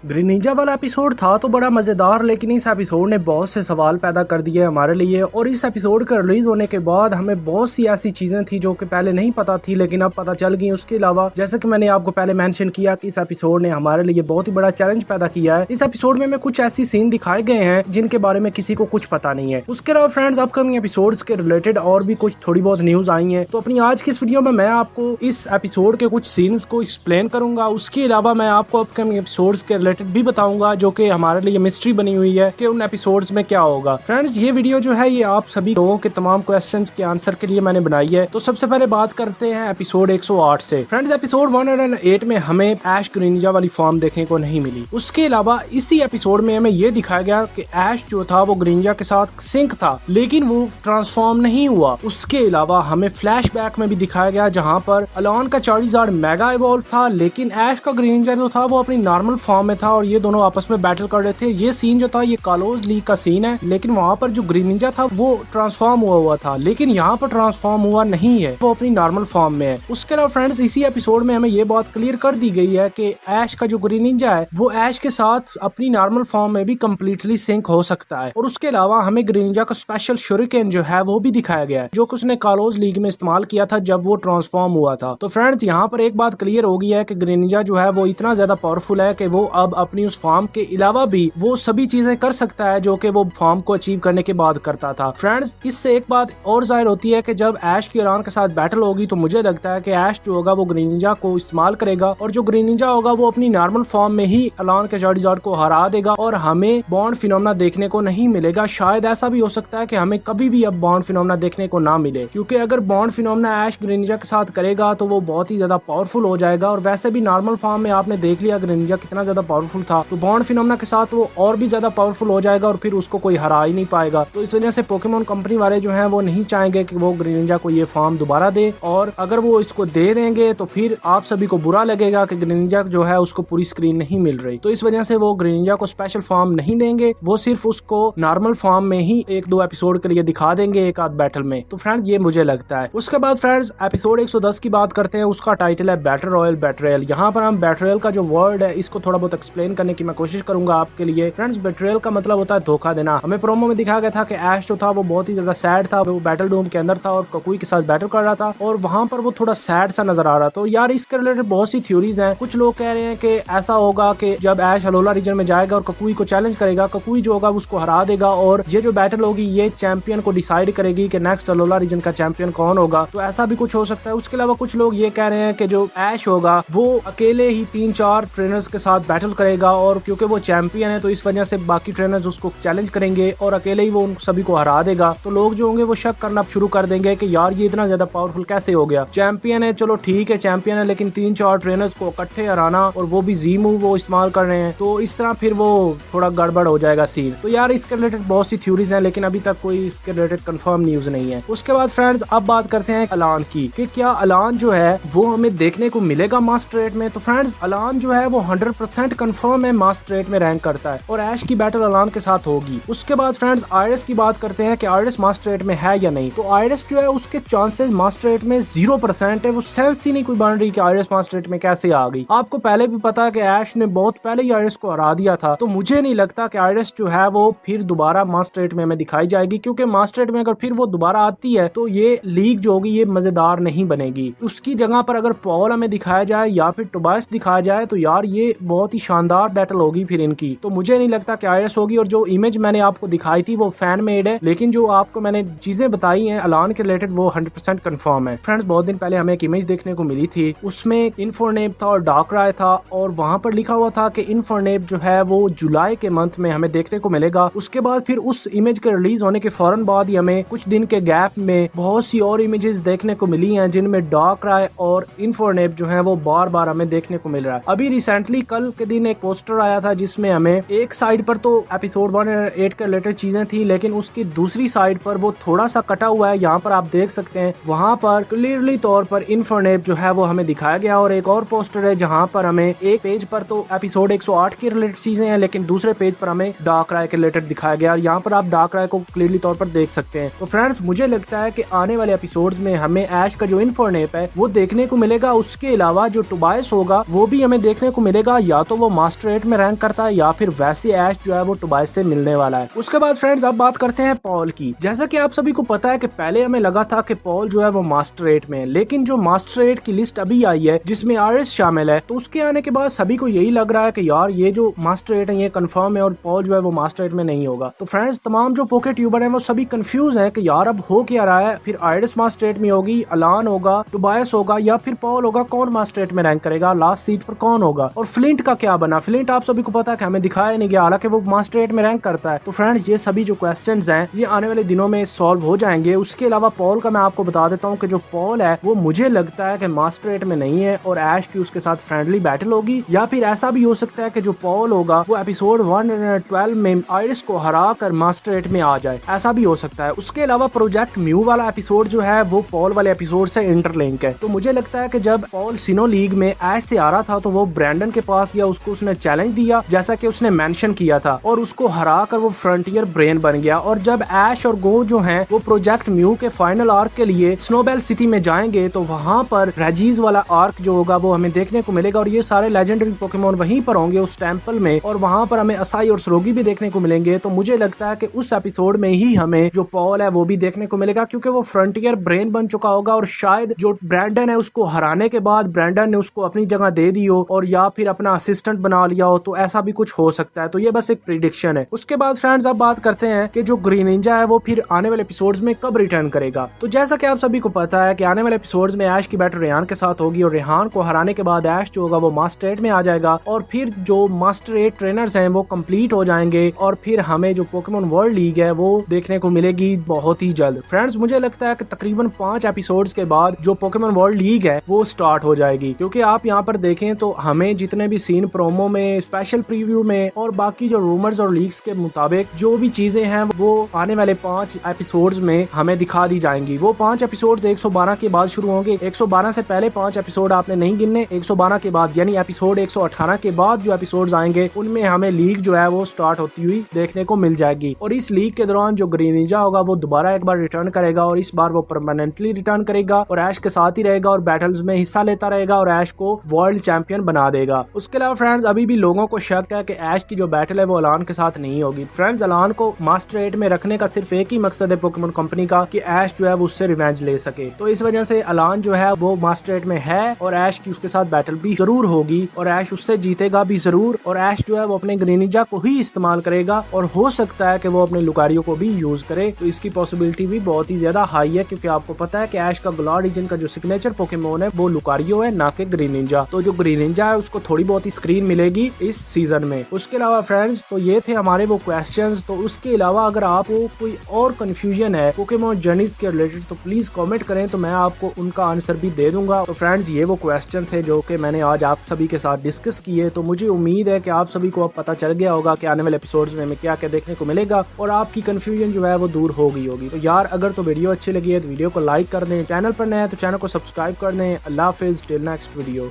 Greninja वाला episode था तो बड़ा मजेदार, लेकिन इस एपिसोड ने बहुत से सवाल पैदा कर दिए हमारे लिए। और इस एपिसोड का रिलीज होने के बाद हमें बहुत सी ऐसी चीजें थी जो कि पहले नहीं पता थी, लेकिन अब पता चल गई। उसके अलावा जैसे कि मैंने आपको पहले मेंशन किया कि इस एपिसोड ने हमारे लिए बहुत ही बड़ा चैलेंज पैदा किया है। इस एपिसोड में हमें कुछ ऐसी सीन दिखाए गए हैं जिनके बारे में किसी को कुछ पता नहीं है। उसके अलावा फ्रेंड्स, अपकमिंग एपिसोड्स के रिलेटेड और भी कुछ थोड़ी बहुत न्यूज आई है। तो अपनी आज की इस वीडियो में मैं आपको इस एपिसोड के कुछ सीन्स को एक्सप्लेन करूंगा। उसके अलावा मैं आपको अपकमिंग एपिसोड्स के रिलेटेड भी बताऊंगा जो कि हमारे लिए मिस्ट्री बनी हुई है कि उन एपिसोड्स में क्या होगा। फ्रेंड्स, ये वीडियो जो है ये आप सभी लोगों के तमाम क्वेश्चंस के आंसर के लिए मैंने बनाई है। तो सबसे पहले बात करते हैं एपिसोड 108 से। फ्रेंड्स, एपिसोड 108 में हमें ऐश ग्रीनिंजा वाली फॉर्म देखने को नहीं मिली। उसके अलावा इसी एपिसोड में हमें ये दिखाया गया कि ऐश जो था वो ग्रीनिंजा के साथ सिंक था, लेकिन वो ट्रांसफॉर्म नहीं हुआ। उसके अलावा हमें फ्लैशबैक में भी दिखाया गया जहाँ पर अलान का चार्जर मेगा इवॉल्व था, लेकिन ऐश का ग्रीनिंजा जो था वो अपनी नॉर्मल फॉर्म में था और ये दोनों आपस में बैटल कर रहे थे। ये सीन जो था ये कालोज लीग का सीन है, लेकिन वहाँ पर जो ग्रीनिंजा था वो ट्रांसफॉर्म हुआ था, लेकिन यहाँ पर ट्रांसफॉर्म हुआ नहीं है, वो अपनी नॉर्मल फॉर्म में है। उसके अलावा फ्रेंड्स, इसी एपिसोड में हमें ये बात क्लियर कर दी गई है कि ऐश का जो ग्रीनिंजा है वो ऐश के साथ अपनी नॉर्मल फॉर्म में भी कम्प्लीटली सिंक हो सकता है। और उसके अलावा हमें ग्रीनिंजा का स्पेशल शूरिकेन जो है वो भी दिखाया गया है, जो कि उसने कालोज लीग में इस्तेमाल किया था जब वो ट्रांसफॉर्म हुआ था। तो फ्रेंड्स, यहाँ पर एक बात क्लियर हो गई है कि ग्रीनिंजा जो है वो इतना ज्यादा पावरफुल है कि वो अब अपनी उस फॉर्म के अलावा भी वो सभी चीजें कर सकता है जो कि वो फॉर्म को अचीव करने के बाद करता था। फ्रेंड्स, इससे एक बात और जाहिर होती है कि जब ऐश की अलान के साथ बैटल होगी तो मुझे लगता है कि ऐश जो होगा वो ग्रीनिंजा को इस्तेमाल करेगा और जो ग्रीनिंजा होगा वो अपनी नॉर्मल फॉर्म में ही अलान के चार्जर को हरा देगा और हमें बॉन्ड फिनोमेना देखने को नहीं मिलेगा। शायद ऐसा भी हो सकता है कि हमें कभी भी अब बॉन्ड फिनोमेना देखने को ना मिले, क्योंकि अगर बॉन्ड फिनोमेना ऐश ग्रीनिंजा के साथ करेगा तो वो बहुत ही ज्यादा पावरफुल हो जाएगा। और वैसे भी नॉर्मल फॉर्म में आपने देख लिया ग्रीनिंजा कितना ज्यादा पावरफुल था, तो बॉन्ड फिनोमेना के साथ वो और भी ज्यादा पावरफुल हो जाएगा और फिर उसको कोई हरा ही नहीं पाएगा। तो इस वजह से पोकेमॉन कंपनी वाले जो हैं वो नहीं चाहेंगे कि वो ग्रीनिंजा को ये फॉर्म दोबारा दे, और अगर वो इसको दे देंगे तो फिर आप सभी को बुरा लगेगा कि ग्रीनिंजा जो है उसको पूरी स्क्रीन नहीं मिल रही। तो इस वजह से वो ग्रीनिंजा को स्पेशल फॉर्म नहीं देंगे, वो सिर्फ उसको नॉर्मल फॉर्म में ही एक दो एपिसोड के लिए दिखा देंगे एक आध बैटल में। तो फ्रेंड्स, ये मुझे लगता है। उसके बाद फ्रेंड्स, एपिसोड 110 की बात करते हैं। उसका टाइटल है बैटल रॉयल बेट्रेयल। यहाँ पर हम बेट्रेयल का जो वर्ड है इसको थोड़ा बहुत एक्सप्लेन करने की मैं कोशिश करूंगा आपके लिए। फ्रेंड्स, बेट्रेयल का मतलब होता है धोखा देना। हमें प्रोमो में दिखाया गया था कि ऐश जो था वो बहुत ही ज्यादा सैड था, वो बैटल डोम के अंदर था और ककुई के साथ बैटल कर रहा था और वहां पर वो थोड़ा सैड सा नजर आ रहा था। तो यार, इसके रिलेटेड बहुत सी थ्योरीज हैं। कुछ लोग कह रहे हैं कि ऐसा होगा कि जब ऐश अलोला रीजन में जाएगा और ककुई को चैलेंज करेगा, ककुई जो होगा उसको हरा देगा और ये जो बैटल होगी ये चैंपियन को डिसाइड करेगी कि नेक्स्ट अलोला रीजन का चैंपियन कौन होगा। तो ऐसा भी कुछ हो सकता है। उसके अलावा कुछ लोग ये कह रहे हैं कि जो ऐश होगा वो अकेले ही 3-4 ट्रेनर्स के साथ बैटल करेगा और क्योंकि वो चैंपियन है तो इस वजह से बाकी ट्रेनर्स उसको चैलेंज करेंगे और अकेले ही वो उन सभी को हरा देगा। तो लोग जो होंगे वो शक करना शुरू कर देंगे कि यार ये इतना ज्यादा पावरफुल कैसे हो गया। चैंपियन है, चलो ठीक है चैंपियन है, लेकिन 3-4 ट्रेनर्स को इकट्ठे हराना और वो भी जी मूव वो इस्तेमाल कर रहे हैं, तो इस तरह फिर वो थोड़ा गड़बड़ हो जाएगा सीन। तो यार, इसके रिलेटेड बहुत सी थ्योरीज हैं, लेकिन अभी तक कोई इसके रिलेटेड कंफर्म न्यूज नहीं है। उसके बाद फ्रेंड्स, अब बात करते हैं अलान की कि क्या अलान जो है वो हमें देखने को मिलेगा मास्टर 8 में। तो फ्रेंड्स, अलान जो है वो 100% कंफर्म है मास्टर 8 में रैंक करता है और ऐश की बैटल अलान के साथ होगी। उसके बाद फ्रेंड्स, आयरिस की बात करते हैं कि आयरिस मास्टर 8 में है या नहीं। तो आयरिस जो है उसके चांसेस मास्टर 8 में 0% है। वो सेंस ही नहीं कोई बन रही कि आयरिस मास्टर 8 में कैसे आ गई। आपको पहले भी पता है कि ऐश ने बहुत पहले ही आयरिस को हरा दिया था, तो मुझे नहीं लगता कि आयरिस जो है वो फिर दोबारा मास्टर 8 में हमें दिखाई जाएगी, क्योंकि मास्टर 8 में अगर फिर वो दोबारा आती है तो ये लीग जो होगी ये मजेदार नहीं बनेगी। उसकी जगह पर अगर पॉल हमें दिखाया जाए या फिर टोबायस दिखाया जाए तो यार ये बहुत ही शानदार बैटल होगी फिर इनकी। तो मुझे नहीं लगता कि आयरिस होगी। और जो इमेज मैंने आपको दिखाई थी वो फैन मेड है, लेकिन जो आपको मैंने चीजें बताई हैं अलान के रिलेटेड वो 100% कंफर्म है। फ्रेंड्स, बहुत दिन पहले हमें एक इमेज देखने को मिली थी, उसमें इन्फोनेप था और डार्कराय था और वहां पर लिखा हुआ था कि इन्फोनेप जो है वो जुलाई के मंथ में हमें देखने को मिलेगा। उसके बाद फिर उस इमेज के रिलीज होने के फौरन बाद ही हमें कुछ दिन के गैप में बहुत सी और इमेजेस देखने को मिली हैं जिनमें डार्कराय और इन्फोनेप जो है वो बार बार हमें देखने को मिल रहा है। अभी रिसेंटली कल के दिन एक पोस्टर आया था जिसमें हमें एक साइड पर तो एपिसोड 108 के रिलेटेड चीजें थी, लेकिन उसकी दूसरी साइड पर वो थोड़ा सा कटा हुआ है। यहाँ पर आप देख सकते हैं वहां पर क्लियरली तौर पर इन्फोनेप जो है वो हमें दिखाया गया और एक और पोस्टर है जहाँ पर हमें एक पेज पर तो एपिसोड 108 के रिलेटेड चीजें हैं, लेकिन दूसरे पेज पर हमें डार्कराय के रिलेटेड दिखाया गया और यहाँ पर आप डार्कराय को क्लियरली तौर पर देख सकते हैं। तो फ्रेंड्स, मुझे लगता है कि आने वाले एपिसोड्स में हमें ऐश का जो इन्फोनेप है वो देखने को मिलेगा। उसके अलावा जो टोबायस होगा वो भी हमें देखने को मिलेगा, या तो वो मास्टर 8 में रैंक करता है या फिर वैसे ऐश जो है वो टोबाइस से मिलने वाला है। उसके बाद फ्रेंड्स अब बात करते हैं पॉल की। जैसा कि आप सभी को पता है कि पहले हमें लगा था कि पॉल जो है वो मास्टर 8 में है, लेकिन जो मास्टर 8 की लिस्ट अभी आई है जिसमें आरएस शामिल है, तो उसके आने के बाद सभी को यही लग रहा है कि यार ये जो मास्टर 8 है ये कंफर्म है और पॉल जो है वो मास्टर 8 में नहीं होगा। तो फ्रेंड्स तमाम जो पोके ट्यूबर हैं वो सभी कंफ्यूज हैं कि यार अब हो क्या रहा है, फिर आयरिस मास्टर 8 में होगी, अलान होगा, टोबाइस होगा या फिर पॉल होगा, कौन मास्टर 8 में रैंक करेगा, लास्ट सीट पर कौन होगा, और फ्लिंट का क्या बना। फ्लिंट आप सभी को पता है कि हमें दिखाया नहीं गया, हालांकि वो मास्टर 8 में रैंक करता है। तो फ्रेंड्स ये सभी जो क्वेश्चंस हैं ये आने वाले दिनों में सॉल्व हो जाएंगे। उसके अलावा पॉल का मैं आपको बता देता हूँ कि जो पॉल है वो मुझे लगता है कि मास्टर 8 में नहीं है और ऐश की उसके साथ फ्रेंडली बैटल होगी, या फिर ऐसा भी हो सकता है कि जो पॉल होगा वो एपिसोड 112 में आयरिस को हरा कर मास्टर 8 में आ जाए, ऐसा भी हो सकता है। उसके अलावा प्रोजेक्ट म्यू वाला एपिसोड जो है वो पॉल वाले एपिसोड से इंटरलिंक है। तो मुझे लगता है कि जब पॉल सिनो लीग में ऐश से आ रहा था तो वो ब्रैंडन के पास गया, उसको उसने चैलेंज दिया जैसा कि उसने मेंशन किया था, और उसको हरा कर वो फ्रंटियर ब्रेन बन गया। और जब ऐश और गो जो हैं वो प्रोजेक्ट म्यू के फाइनल आर्क के लिए स्नोबेल सिटी में जाएंगे तो वहां पर रेजीज वाला आर्क जो होगा वो हमें देखने को मिलेगा, और ये सारे लेजेंडरी पोकेमोन वहीं पर होंगे उस टेंपल में, और वहां पर हमें असाई और सरोगी भी देखने को मिलेंगे। तो मुझे लगता है कि उस एपिसोड में ही हमें जो पॉल है वो भी देखने को मिलेगा, क्योंकि वो फ्रंटियर ब्रेन बन चुका होगा, और शायद जो ब्रैंडन है उसको हराने के बाद ब्रैंडन ने उसको अपनी जगह दे दी हो और या फिर अपना असिस्टेंट बना लिया हो, तो ऐसा भी कुछ हो सकता है। तो ये बस एक प्रिडिक्शन है। उसके बाद फ्रेंड्स अब बात करते हैं कि जो ग्रीन निंजा है वो फिर आने वाले एपिसोड्स में कब रिटर्न करेगा। तो जैसा कि आप सभी को पता है कि आने वाले एपिसोड्स में ऐश की बैटल रेहान के साथ होगी, और रेहान को हराने के बाद ऐश जो होगा वो मास्टर 8 में आ जाएगा, और फिर जो मास्टर 8 ट्रेनर्स हैं वो कंप्लीट हो जाएंगे, और फिर हमें जो पोकेमोन वर्ल्ड लीग है वो देखने को मिलेगी बहुत ही जल्द। फ्रेंड्स मुझे लगता है कि तकरीबन 5 एपिसोड्स के बाद जो पोकेमोन वर्ल्ड लीग है वो स्टार्ट हो जाएगी, क्योंकि आप यहाँ पर देखें तो हमें जितने भी सीन प्रोमो में, स्पेशल प्रीव्यू में और बाकी जो रूमर्स और लीक्स के मुताबिक जो भी चीजें हैं वो आने वाले 5 एपिसोड्स में हमें दिखा दी जाएंगी। वो 5 एपिसोड्स 112 के बाद शुरू होंगे। 112 से पहले 5 एपिसोड आपने नहीं गिनने, 112 के बाद यानी एपिसोड 118 के बाद जो एपिसोड्स आएंगे उनमें हमें लीग जो है वो स्टार्ट होती हुई देखने को मिल जाएगी। और इस लीग के दौरान जो ग्रीन निंजा होगा वो दोबारा एक बार रिटर्न करेगा, और इस बार वो परमानेंटली रिटर्न करेगा और ऐश के साथ ही रहेगा और बैटल्स में हिस्सा लेता रहेगा और ऐश को वर्ल्ड चैंपियन बना देगा। उसके अलावा फ्रेंड्स अभी भी लोगों को शक है कि ऐश की जो बैटल है वो अलान के साथ नहीं होगी। फ्रेंड्स अलान को मास्टर 8 में रखने का सिर्फ एक ही मकसद है पोकेमोन कंपनी का कि ऐश जो है वो उससे रिवेंज ले सके। तो इस वजह से अलान जो है वो मास्टर 8 में है और ऐश की उसके साथ बैटल भी जरूर होगी और ऐश उससे जीतेगा भी जरूर, और ऐश जो है वो अपने ग्रीन निंजा को ही इस्तेमाल करेगा और हो सकता है कि वो अपने लुकारियो को भी यूज करे। तो इसकी पॉसिबिलिटी भी बहुत ही ज्यादा हाई है, क्योंकि आपको पता है कि ऐश का ग्लॉड रीजन का जो सिग्नेचर पोकेमोन है वो लुकारियो है, ना कि ग्रीन निंजा। तो जो ग्रीन निंजा है उसको थोड़ी बहुत ही स्क्रीन मिलेगी इस सीजन में। उसके अलावा फ्रेंड्स तो ये थे हमारे वो क्वेश्चंस। तो उसके अलावा अगर आपको कोई और कंफ्यूजन है पोकेमोन जर्नीज के रिलेटेड तो प्लीज कमेंट करें, तो मैं आपको उनका आंसर भी दे दूंगा। तो फ्रेंड्स ये वो क्वेश्चन थे जो कि मैंने आज आप सभी के साथ डिस्कस किए। तो मुझे उम्मीद है कि आप सभी को अब पता चल गया होगा कि आने वाले एपिसोड्स में हमें क्या क्या देखने को मिलेगा और आपकी कंफ्यूजन जो है वो दूर हो गई होगी। तो यार अगर तो वीडियो अच्छी लगी है तो वीडियो को लाइक कर दें, चैनल पर नए हैं तो चैनल को सब्सक्राइब कर दें। अल्लाह हाफिज़, टिल नेक्स्ट वीडियो।